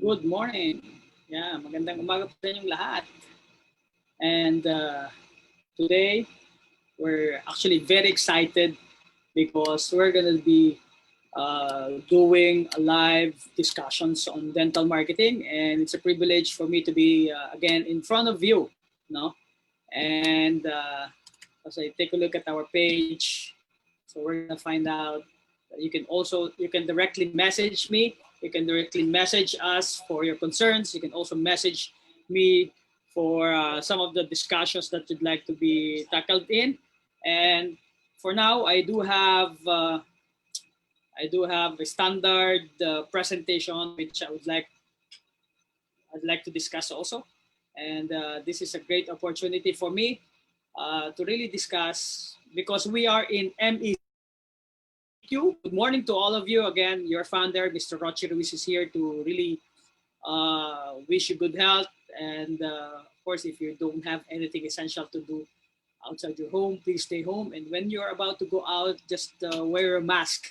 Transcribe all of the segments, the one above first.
Good morning. Yeah, magandang umaga po sa inyong lahat. And today, we're actually very excited because we're going to be doing a live discussions on dental marketing, and it's a privilege for me to be again in front of you, no? And as I take a look at our page, so we're going to find out that you can directly message me. You can directly message us for your concerns. You can also message me for some of the discussions that you'd like to be tackled in. And for now, I do have a standard presentation which I'd like to discuss also. And this is a great opportunity for me to really discuss, because we are in MEQ. Good morning to all of you. Again, your founder, Mr. Roche Ruiz, is here to really wish you good health. And of course, if you don't have anything essential to do outside your home, please stay home. And when you're about to go out, just wear a mask.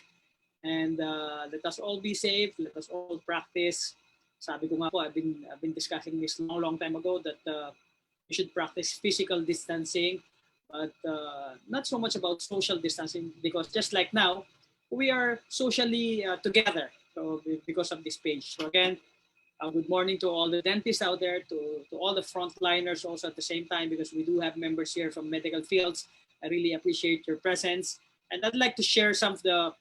And let us all be safe. Let us all practice. Sabi ko nga po, I've been discussing this long time ago that you should practice physical distancing, but not so much about social distancing, because just like now, we are socially together, so because of this page. So again, good morning to all the dentists out there, to all the frontliners also at the same time, because we do have members here from medical fields. I really appreciate your presence, and I'd like to share some of the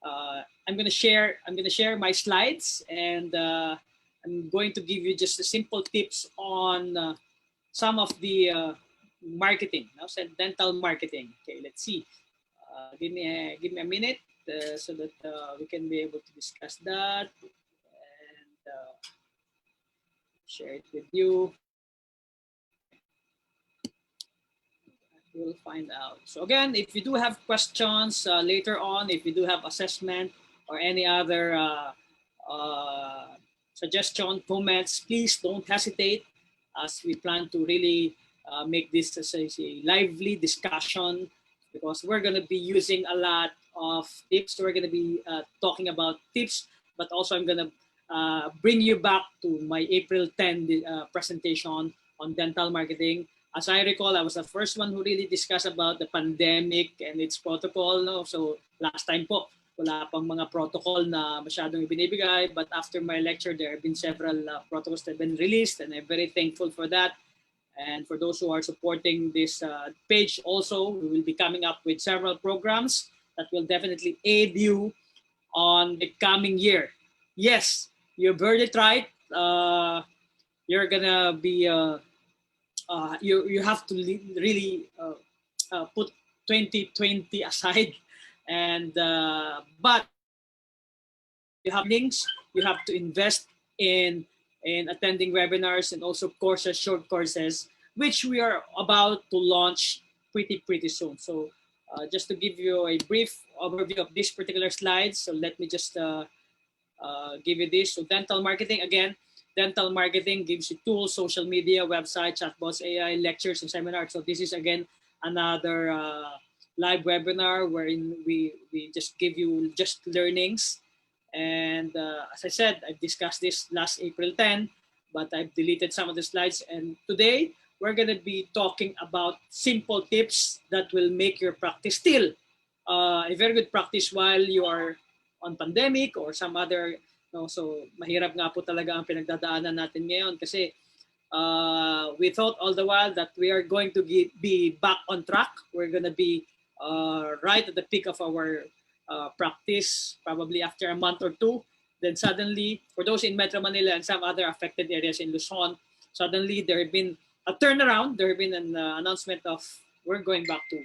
I'm gonna share my slides, and I'm going to give you just a simple tips on some of the marketing. Now, said dental marketing. Okay, let's see. Give me a minute so that we can be able to discuss that and share it with you. We'll find out. So again, if you do have questions later on, if you do have assessment or any other suggestion, comments, please don't hesitate, as we plan to really make this as a lively discussion, because we're going to be using a lot of tips. We're going to be talking about tips, but also I'm going to bring you back to my April 10 presentation on dental marketing. As I recall, I was the first one who really discussed about the pandemic and its protocol. No? So last time po, wala pang mga protocol na masyadong ibinibigay. But after my lecture, there have been several protocols that have been released, and I'm very thankful for that. And for those who are supporting this page also, we will be coming up with several programs that will definitely aid you on the coming year. Yes, you heard it right. You're gonna be you have to really put 2020 aside, and but you have links. You have to invest in attending webinars and also courses, short courses, which we are about to launch pretty soon. So just to give you a brief overview of this particular slide, so let me just give you this. So dental marketing, again, dental marketing gives you tools, social media, website, chatbots, AI, lectures, and seminars. So this is again another live webinar wherein we just give you just learnings. And as I said, I've discussed this last April 10, but I've deleted some of the slides. And today we're going to be talking about simple tips that will make your practice still a very good practice while you are on pandemic or some other. No, so mahirap nga po talaga ang pinagdadaanan natin ngayon, kasi we thought all the while that we are going to be back on track. We're going to be right at the peak of our practice, probably after a month or two. Then suddenly, for those in Metro Manila and some other affected areas in Luzon, suddenly there have been a turnaround. There have been an announcement of we're going back to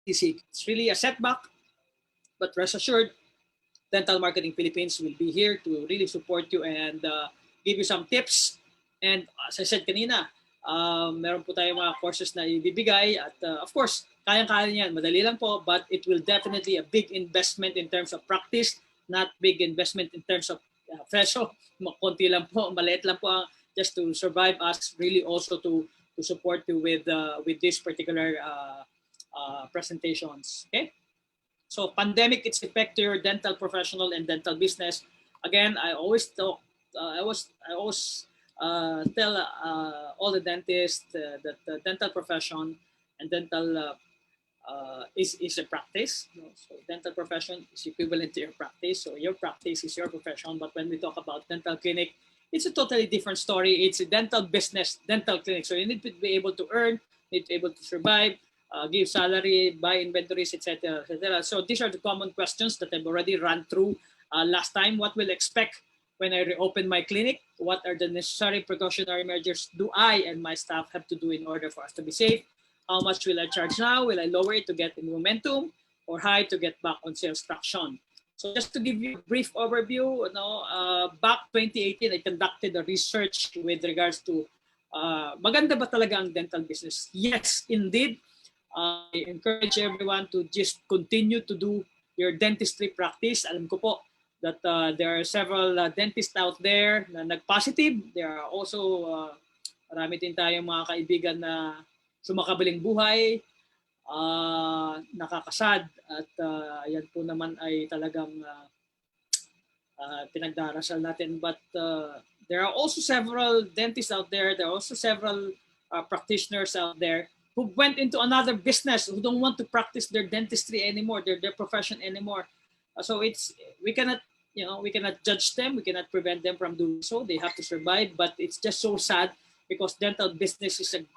easy. It's really a setback, but rest assured, Dental Marketing Philippines will be here to really support you and give you some tips. And as I said kanina, meron po tayong mga courses na ibibigay, at of course, kayang-kaya niyan, madali lang po, but it will definitely a big investment in terms of practice, not big investment in terms of presyo. Konti lang po, maliit lang po, just to survive us, really also to support you with this particular presentations. Okay? So pandemic, its effect to your dental professional and dental business. Again, I always talk. I always tell all the dentists that the dental profession and dental is a practice. You know? So dental profession is equivalent to your practice. So your practice is your profession. But when we talk about dental clinic, it's a totally different story. It's a dental business, dental clinic. So you need to be able to earn, need to be able to survive, give salary, buy inventories, etc., etc. So these are the common questions that I've already run through last time. What will expect when I reopen my clinic? What are the necessary precautionary measures do I and my staff have to do in order for us to be safe? How much will I charge now? Will I lower it to get in momentum or high to get back on sales traction? So just to give you a brief overview, back 2018, I conducted a research with regards to maganda ba talaga ang dental business? Yes, indeed. I encourage everyone to just continue to do your dentistry practice. Alam ko po that there are several dentists out there na nag-positive. There are also marami din tayong mga kaibigan na sumakabilang buhay, nakakasad, at yan po naman ay talagang pinagdarasal natin. But there are also several dentists out there, there are also several practitioners out there who went into another business, who don't want to practice their dentistry anymore, their profession anymore. So we cannot judge them, we cannot prevent them from doing so. They have to survive, but it's just so sad because dental business is a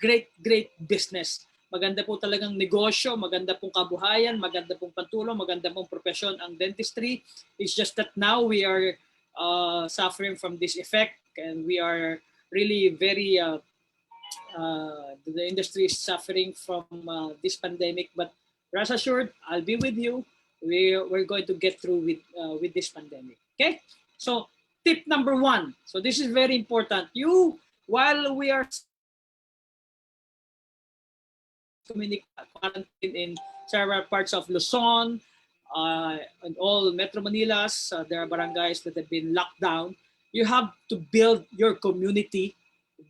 great business. Maganda po talagang negosyo, maganda pong kabuhayan, maganda pong pantulong, maganda pong profesyon ang dentistry. It's just that now we are suffering from this effect, and we are really very the industry is suffering from this pandemic, but rest assured, I'll be with you. We're going to get through with this pandemic. Okay, so tip number 1. So this is very important. While we are quarantine in several parts of Luzon and all Metro Manilas, there are barangays that have been locked down. You have to build your community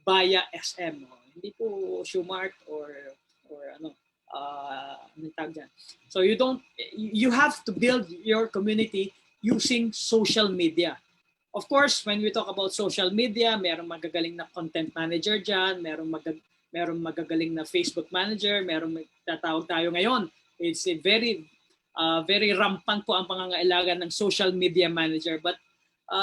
via SM. Hindi po Shumart or ano tawag dyan. So you have to build your community using social media. Of course, when we talk about social media, merong magagaling na content manager dyan, merong magagaling na Facebook manager, merong tatawag tayo ngayon. It's a very rampant po ang pangangailangan ng social media manager, but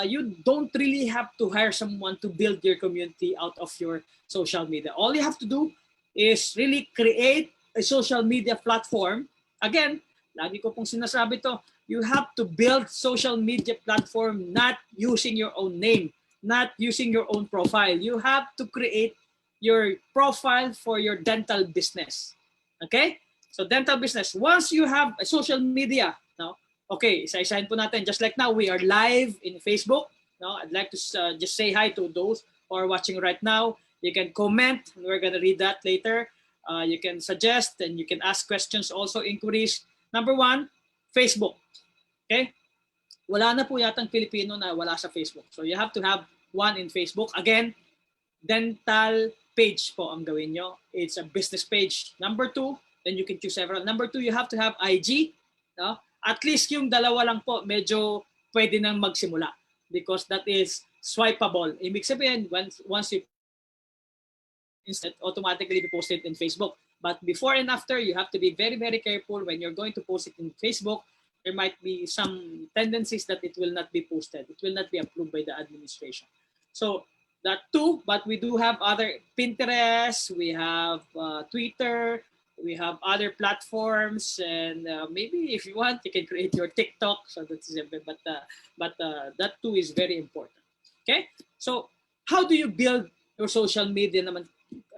you don't really have to hire someone to build your community out of your social media. All you have to do is really create a social media platform. Again, lagi ko pong sinasabi to, you have to build social media platform not using your own name, not using your own profile. You have to create your profile for your dental business. Okay? So dental business, once you have a social media, okay, isa-isahin po natin. Just like now, we are live in Facebook. I'd like to just say hi to those who are watching right now. You can comment. We're going to read that later. You can suggest and you can ask questions, also inquiries. Number 1, Facebook. Okay? Wala na po yatang Pilipino na wala sa Facebook. So you have to have one in Facebook. Again, dental page po ang gawin nyo. It's a business page. Number 2, then you can choose several. Number 2, you have to have IG. At least yung dalawa lang po, medyo pwede nang magsimula because that is swipeable. Ibig sabihin, once you instead automatically be posted in Facebook. But before and after, you have to be very careful when you're going to post it in Facebook. There might be some tendencies that it will not be posted. It will not be approved by the administration. So that too, but we do have other Pinterest, we have Twitter, we have other platforms, and maybe if you want, you can create your TikTok. So that's but that too is very important. Okay, so how do you build your social media?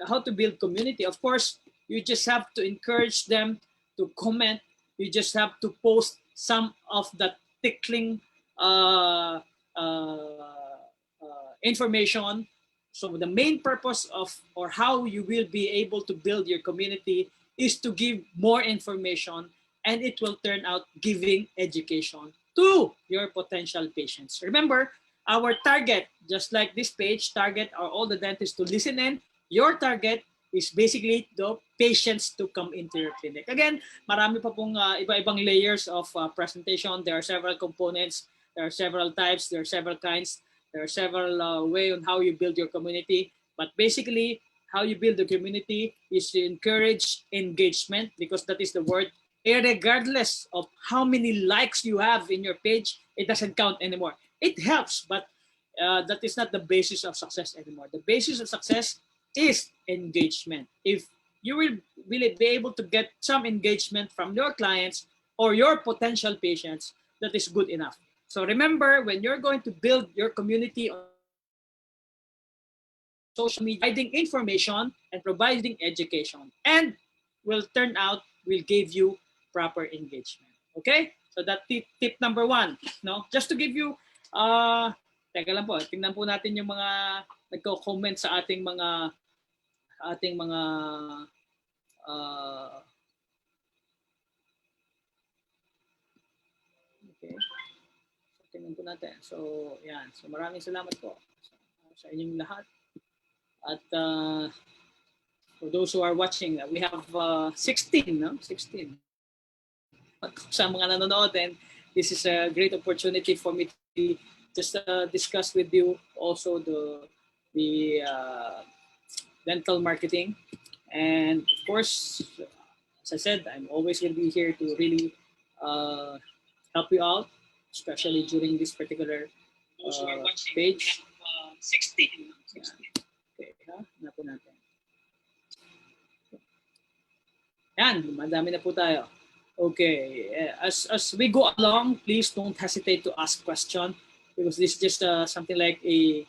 How to build community? Of course, you just have to encourage them to comment. You just have to post some of the tickling information. So the main purpose of or how you will be able to build your community is to give more information, and it will turn out giving education to your potential patients. Remember, our target, just like this page, target are all the dentists to listen in. Your target is basically the patients to come into your clinic. Again, marami pa pong iba-ibang layers of presentation. There are several components. There are several types. There are several kinds. There are several ways on how you build your community. But basically, how you build the community is to encourage engagement, because that is the word. Regardless of how many likes you have in your page, it doesn't count anymore. It helps, but that is not the basis of success anymore. The basis of success is engagement. If you will really be able to get some engagement from your clients or your potential patients, that is good enough. So remember, when you're going to build your community on social media, providing information and providing education, and will give you proper engagement. Okay? So that tip number 1. No? Just to give you, teka lang po, tingnan po natin yung mga nagko-comment sa ating mga okay. So, tingnan po natin. So, yan. So, maraming salamat po sa inyong lahat. At for those who are watching, we have 16, no? 16. Sa mga nanonood, and this is a great opportunity for me to just discuss with you also the dental marketing. And of course, as I said, I'm always going to be here to really help you out, especially during this particular page. 16. Yeah. Okay, na po natin. Yan, madami na po tayo. Okay, as we go along, please don't hesitate to ask questions, because this is just something like a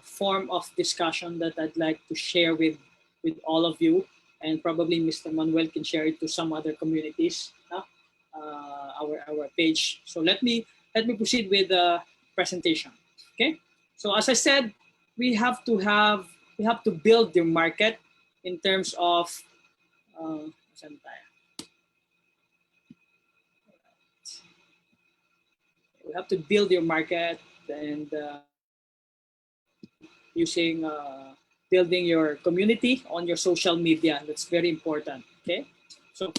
form of discussion that I'd like to share with all of you, and probably Mr. Manuel can share it to some other communities, our page. So let me proceed with the presentation. Okay, so as I said, we have to build your market in terms of we have to build your market, and using building your community on your social media. That's very important. Okay, so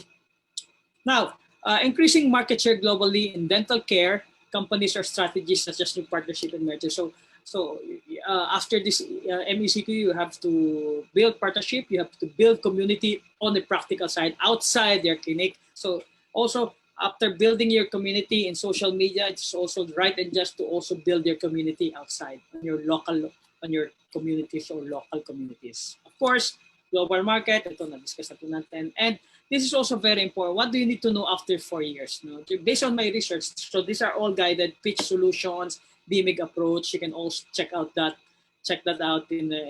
now increasing market share globally in dental care, companies or strategies such as new partnership and merger. So after this MECQ, you have to build partnership, you have to build community on the practical side outside your clinic. So also, after building your community in social media, it's also right and just to also build your community outside on your communities or local communities. Of course, global market, ito na-discuss na po natin. And this is also very important. What do you need to know after 4 years? No? Based on my research, so these are all guided pitch solutions, BMIG approach. You can also check that out in the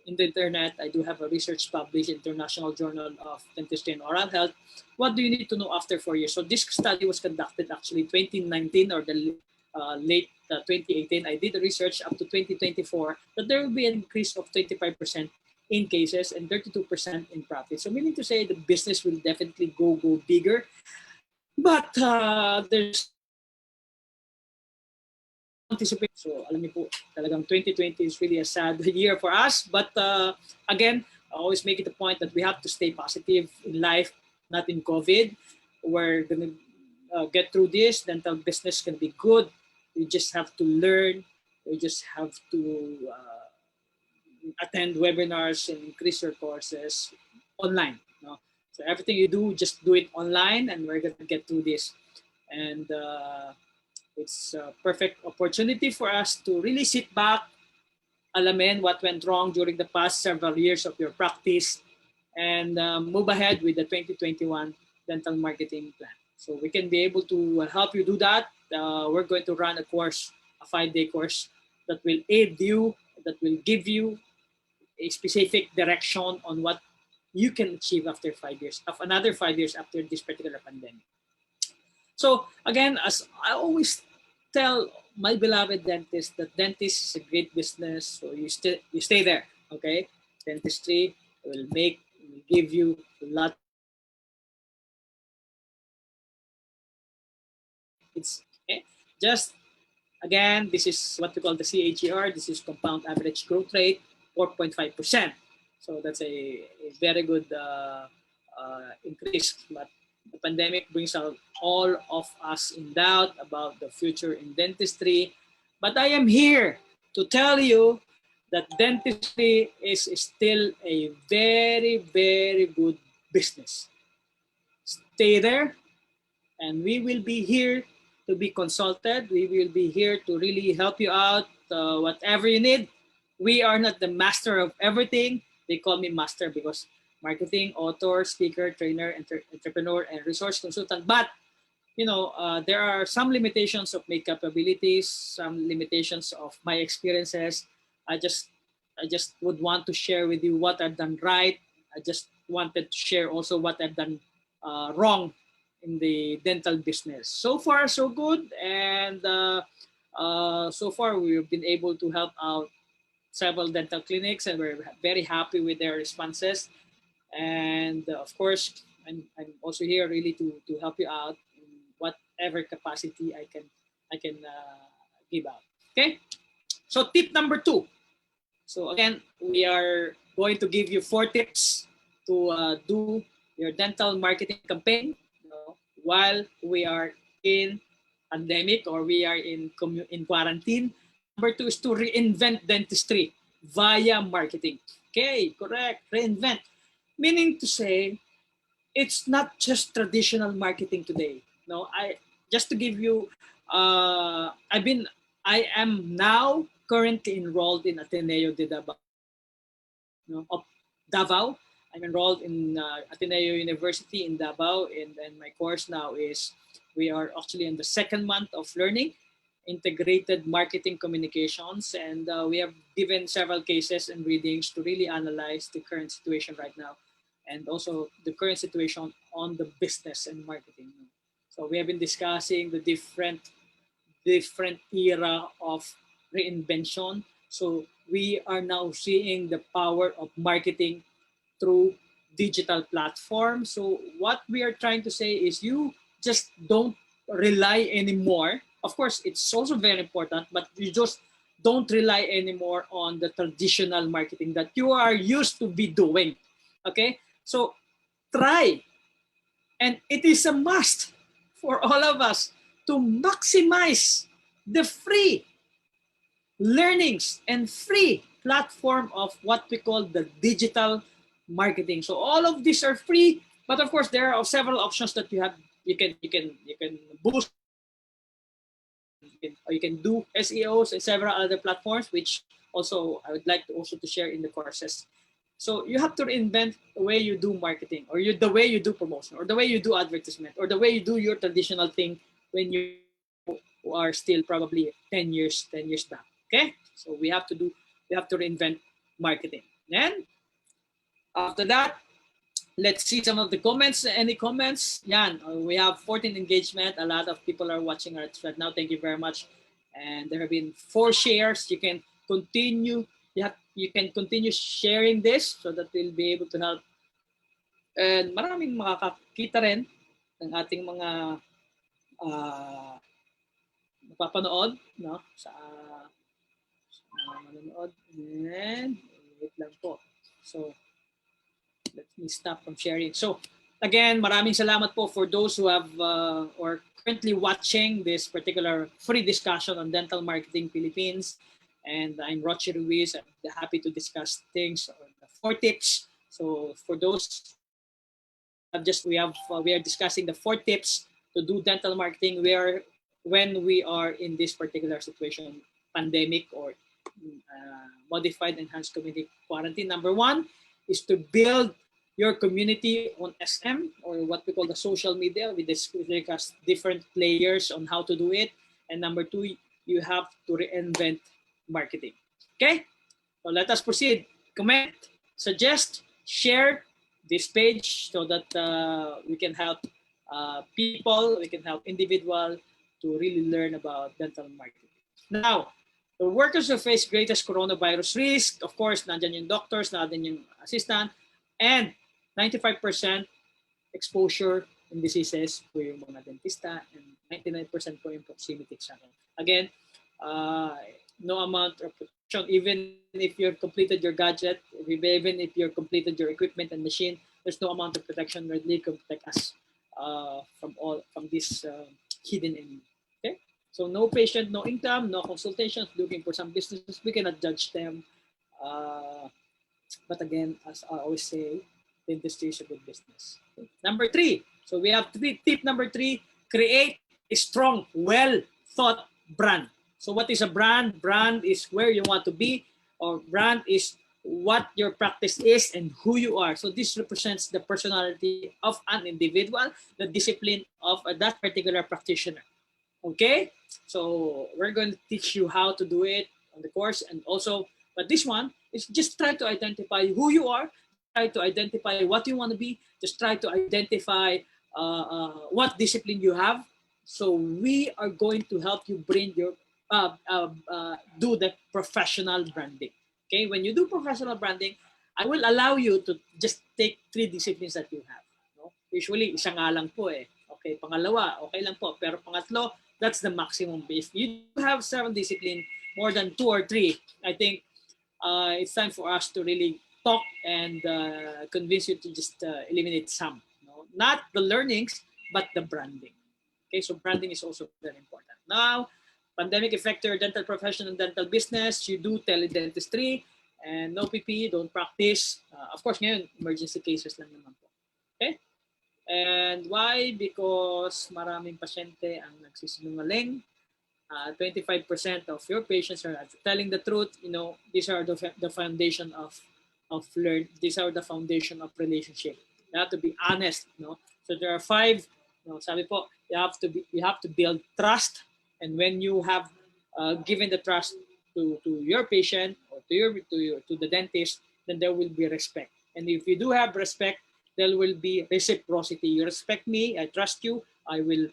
internet. I do have a research published in International Journal of Dentistry and Oral Health. What do you need to know after 4 years? So this study was conducted actually 2019 or the late 2018. I did the research up to 2024 that there will be an increase of 25% in cases and 32% in profit. So meaning to say the business will definitely go bigger. But there's anticipate. So alam niyo po, talagang 2020 is really a sad year for us. But again, I always make it a point that we have to stay positive in life, not in COVID. We're going to get through this. Dental business can be good. We just have to learn. We just have to attend webinars and increase your courses online. No? So everything you do, just do it online, and we're going to get through this. And it's a perfect opportunity for us to really sit back, alamin what went wrong during the past several years of your practice, and move ahead with the 2021 dental marketing plan. So we can be able to help you do that. We're going to run a course, a 5-day course that will aid you, that will give you a specific direction on what you can achieve after 5 years, of another 5 years after this particular pandemic. So again, as I always tell my beloved dentists, that dentist is a great business. So you stay there, okay? Dentistry will give you a lot. It's okay. Just again, this is what we call the CAGR. This is compound average growth rate, 4.5%. So that's a very good increase. But the pandemic brings out all of us in doubt about the future in dentistry. But I am here to tell you that dentistry is still a very, very good business. Stay there, and we will be here to be consulted. We will be here to really help you out, whatever you need. We are not the master of everything. They call me master because marketing, author, speaker, trainer, entrepreneur, and resource consultant. But there are some limitations of my capabilities, some limitations of my experiences. I just I just would want to share with you what I've done right. I just wanted to share also what I've done wrong in the dental business. So far, so good, and so far we've been able to help out several dental clinics, and we're very happy with their responses. And of course, I'm also here really to help you out in whatever capacity I can give out. Okay. So tip number 2. So again, we are going to give you 4 tips to do your dental marketing campaign, while we are in pandemic or we are in quarantine. Number 2 is to reinvent dentistry via marketing. Okay, correct. Reinvent. Meaning to say, it's not just traditional marketing today. No, I just to give you, I am now currently enrolled in Ateneo de Davao, of Davao. I'm enrolled in Ateneo University in Davao, and my course now is, we are actually in the 2nd month of learning integrated marketing communications, and we have given several cases and readings to really analyze the current situation right now, and also the current situation on the business and marketing. So we have been discussing the different era of reinvention. So we are now seeing the power of marketing through digital platforms. So what we are trying to say is, you just don't rely anymore. Of course, it's also very important, but you just don't rely anymore on the traditional marketing that you are used to be doing. Okay? So try, and it is a must for all of us to maximize the free learnings and free platform of what we call the digital marketing. So all of these are free, but of course there are several options that you have. You can boost, or you can do SEOs and several other platforms, which also I would like to also to share in the courses. So you have to reinvent the way you do marketing, or the way you do promotion, or the way you do advertisement, or the way you do your traditional thing when you are still probably 10 years back. Okay, so we have to reinvent marketing. Then after that, let's see some of the comments. Any comments? Yan, we have 14 engagement. A lot of people are watching us right now. Thank you very much. And there have been 4 shares. You can continue. You can continue sharing this so that we'll be able to help. And maraming makakakita rin ng ating mga napapanood, no? Sa manonood. And wait lang po. So let me stop from sharing. So again, maraming salamat po for those who have or currently watching this particular free discussion on Dental Marketing Philippines. And I'm Roche Ruiz. I'm happy to discuss things on the 4 tips. So for those, we are discussing the 4 tips to do dental marketing when we are in this particular situation, pandemic or modified enhanced community quarantine. Number 1 is to build your community on SM, or what we call the social media. We discuss different players on how to do it. And number 2, you have to reinvent marketing. Okay, so let us proceed. Comment, suggest, share this page so that we can help people, we can help individuals to really learn about dental marketing. Now, the workers who face greatest coronavirus risk, of course, nandyan yung doctors, nandyan yung assistant, and 95% exposure in diseases po yung mga dentista, and 99% po yung proximity sa akin. Again, no amount of even if you've completed your gadget, even if you've completed your equipment and machine, there's no amount of protection really can protect us from this hidden enemy. Okay, so no patient, no income, no consultations. Looking for some businesses, we cannot judge them. But again, as I always say, dentistry is a good business. Okay. Number three. So we have tip number three: create a strong, well thought brand. So what is a brand? Brand is where you want to be, or brand is what your practice is and who you are. So this represents the personality of an individual, the discipline of that particular practitioner. Okay, so we're going to teach you how to do it on the course, and also, but this one is just try to identify who you are, try to identify what you want to be, just try to identify what discipline you have. So we are going to help you bring your do the professional branding. Okay, when you do professional branding, I will allow you to just take three disciplines that you have. No? Usually, isa nga lang po eh. Okay, pangalawa, okay lang po. Pero pangatlo, that's the maximum. If you have 7 disciplines, more than 2 or 3, I think it's time for us to really talk and convince you to just eliminate some. No? Not the learnings, but the branding. Okay, so branding is also very important. Now, pandemic affect your dental profession and dental business. You do teledentistry and no PP, don't practice. Of course, ngayon, emergency cases lang naman po. Okay? And why? Because maraming pasyente ang nagsisinungaling. 25% of your patients are telling the truth. You know, these are the foundation of learn. These are the foundation of relationship. You have to be honest. No, so there are 5. No, sabi po, you have to build trust, and when you have given the trust to your patient or to the dentist, then there will be respect. And if you do have respect, there will be reciprocity. You respect me, I trust you. I will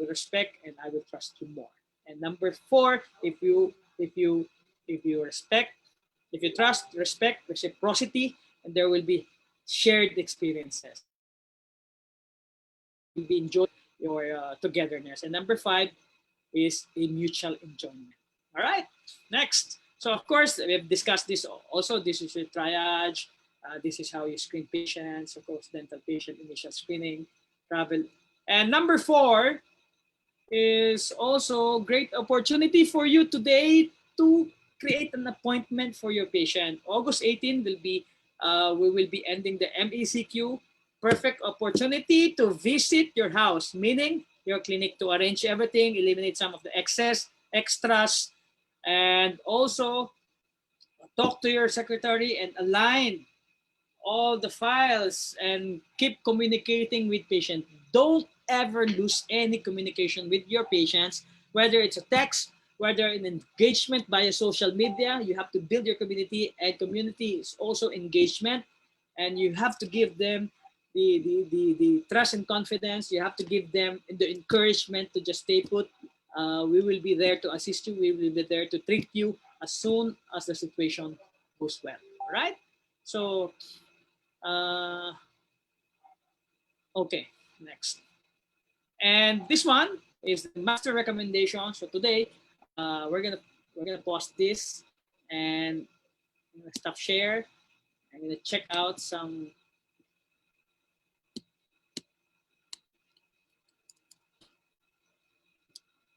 respect and I will trust you more. And number 4, if you respect, if you trust, respect, reciprocity, and there will be shared experiences. You'll be enjoying your togetherness. And number 5 is a mutual enjoyment. All right, next. So of course, we have discussed this also. This is your triage. This is how you screen patients, of course, dental patient initial screening, travel. And number 4 is also great opportunity for you today to create an appointment for your patient. August 18 will be, we will be ending the MECQ. Perfect opportunity to visit your house, meaning your clinic, to arrange everything, eliminate some of the extras, and also talk to your secretary and align all the files and keep communicating with patients. Don't ever lose any communication with your patients, whether it's a text, whether an engagement via social media. You have to build your community, and community is also engagement, and you have to give them the trust and confidence. You have to give them the encouragement to just stay put. We will be there to assist you. We will be there to treat you as soon as the situation goes well. All right? So, okay, next. And this one is the master recommendation. So today, we're gonna pause this and I'm gonna stop share. I'm gonna check out some.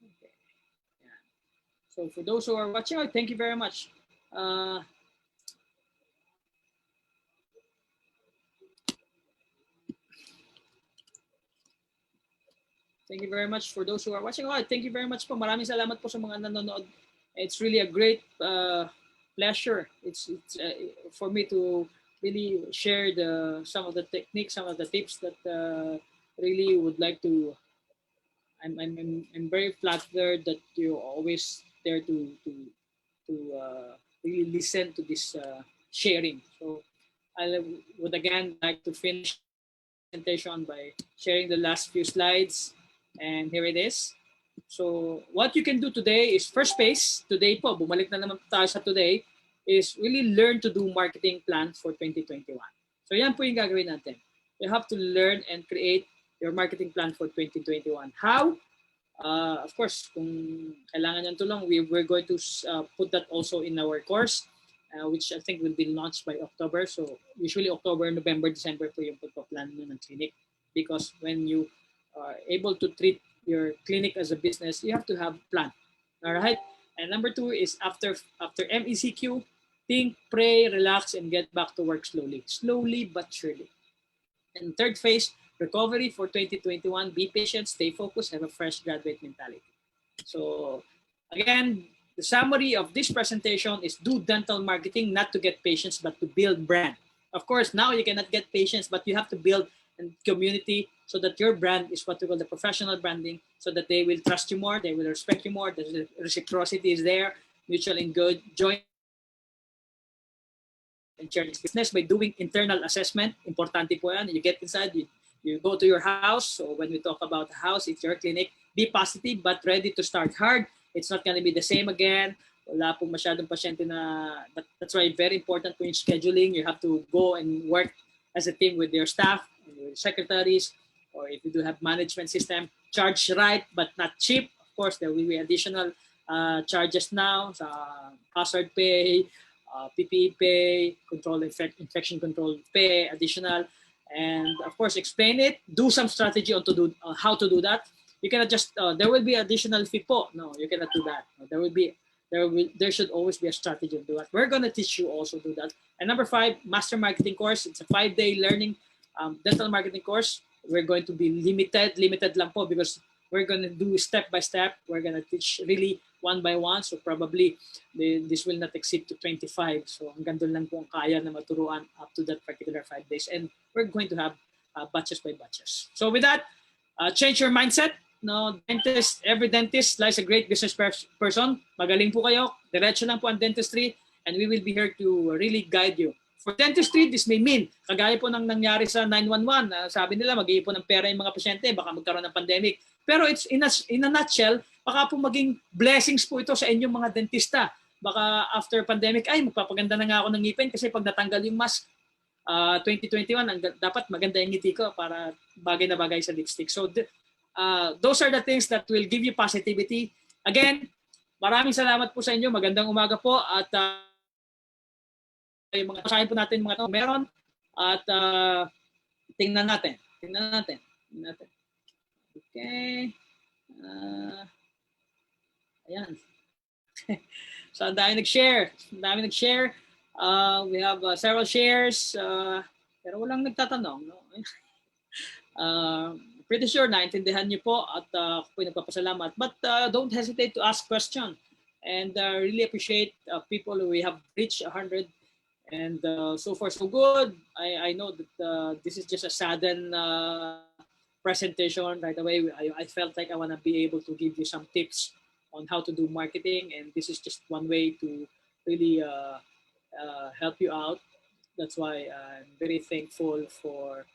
Okay. Yeah. So for those who are watching, thank you very much. Thank you very much for those who are watching. Thank you very much po. Maraming salamat po sa mga nanonood. It's really a great pleasure. It's for me to really share some of the techniques, some of the tips that really would like to. I'm very flattered that you're always there to really listen to this sharing. So I would again like to finish the presentation by sharing the last few slides. And here it is. So what you can do today is first phase. Today po, bumalik na naman tayo sa today, is really learn to do marketing plan for 2021. So yan po yung gagawin natin. You have to learn and create your marketing plan for 2021. How? Of course, kung kailangan ng tulong, we're going to put that also in our course, which I think will be launched by October. So usually October, November, December po yung pagpa-plan ng clinic, because when you are able to treat your clinic as a business, you have to have a plan. All right. And number 2 is after MECQ, think, pray, relax, and get back to work slowly but surely. And third phase, recovery for 2021. Be patient, stay focused, have a fresh graduate mentality. So again, the summary of this presentation is do dental marketing not to get patients but to build brand. Of course, now you cannot get patients, but you have to build a community so that your brand is what we call the professional branding, so that they will trust you more, they will respect you more, the reciprocity is there, mutual enjoyment, and share this business by doing internal assessment. Importante po yan. You get inside, you go to your house. So when we talk about a house, it's your clinic. Be positive but ready to start hard. It's not going to be the same again. Wala pong masyadong pasyente na, that's why very important po yung scheduling. You have to go and work as a team with your staff, your secretaries, or if you do have management system, charge right but not cheap. Of course, there will be additional charges now, hazard pay, PPE pay, infection control pay, additional, and of course explain it. Do some strategy on how to do that. You cannot just there will be additional fee po. No, you cannot do that. There should always be a strategy to do that. We're gonna teach you also do that. And number 5, master marketing course. It's a 5-day learning dental marketing course. We're going to be limited lang po because we're going to do step by step. We're going to teach really one by one. So probably this will not exceed to 25. So hanggang doon lang po ang kaya na maturuan up to that particular 5 days. And we're going to have batches by batches. So with that, change your mindset. No, every dentist lies a great business person. Magaling po kayo. Diretso lang po ang dentistry. And we will be here to really guide you. For dentistry, this may mean, kagaya po ng nangyari sa 911, sabi nila mag-iipon ng pera yung mga pasyente, baka magkaroon ng pandemic. Pero it's in a nutshell, baka po maging blessings po ito sa inyong mga dentista. Baka after pandemic, ay magpapaganda na nga ako ng ngipin kasi pag natanggal yung mask, 2021, dapat maganda yung ngiti ko para bagay na bagay sa lipstick. So those are the things that will give you positivity. Again, maraming salamat po sa inyo. Magandang umaga po at yung mga kasahin po natin mga meron at tingnan natin. Okay. Ayan. So ang dami nag-share. We have several shares pero walang nagtatanong. No? Pretty sure naintindihan niyo po at ako po nagpapasalamat. But don't hesitate to ask questions. And really appreciate people who we have reached 100. And so far so good. I know that this is just a sudden presentation right away. I felt like I want to be able to give you some tips on how to do marketing, and this is just one way to really help you out. That's why I'm very thankful for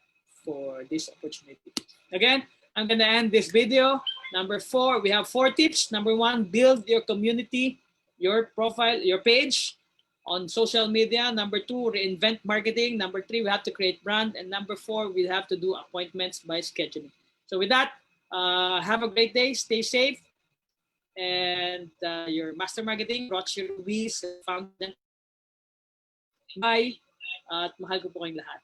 this opportunity. Again, I'm going to end this video. Number 4, we have 4 tips. Number 1, build your community, your profile, your page on social media. Number 2, reinvent marketing. Number 3, we have to create brand. And number 4, we have to do appointments by scheduling. So with that, have a great day. Stay safe. And your master marketing, Roche Ruiz, founder. Bye. At mahal ko po kayong lahat.